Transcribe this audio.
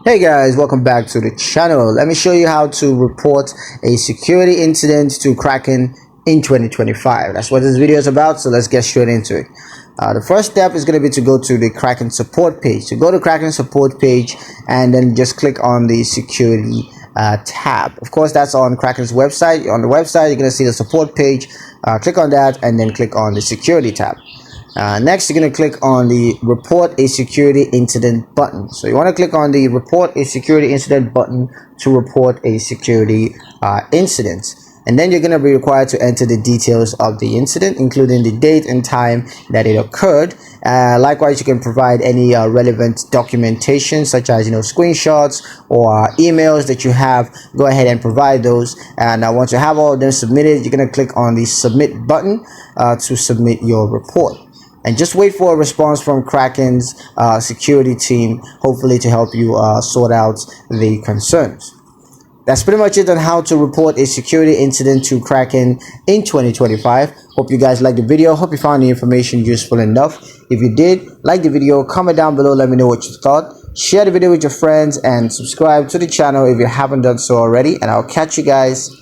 Hey guys, welcome back to the channel. Let me show you how to report a security incident to Kraken in 2025. That's what this video is about, so let's get straight into it. The first step is going to be to go to the Kraken support page. So go to Kraken support page and then just click on the security tab. Of course, that's on Kraken's website. On the website, you're going to see the support page. Click on that and then click on the security tab. Next, you're going to click on the report a security incident button. So you want to click on the report a security incident button to report a security incident. And then you're going to be required to enter the details of the incident, including the date and time that it occurred. Likewise, you can provide any relevant documentation such as screenshots or emails that you have. Go ahead and provide those. And once you have all of them submitted, you're going to click on the submit button to submit your report. And just wait for a response from Kraken's security team, hopefully to help you sort out the concerns. That's pretty much it on how to report a security incident to Kraken in 2025. Hope you guys liked the video. Hope you found the information useful enough. If you did, like the video, comment down below, let me know what you thought. Share the video with your friends and subscribe to the channel if you haven't done so already. And I'll catch you guys in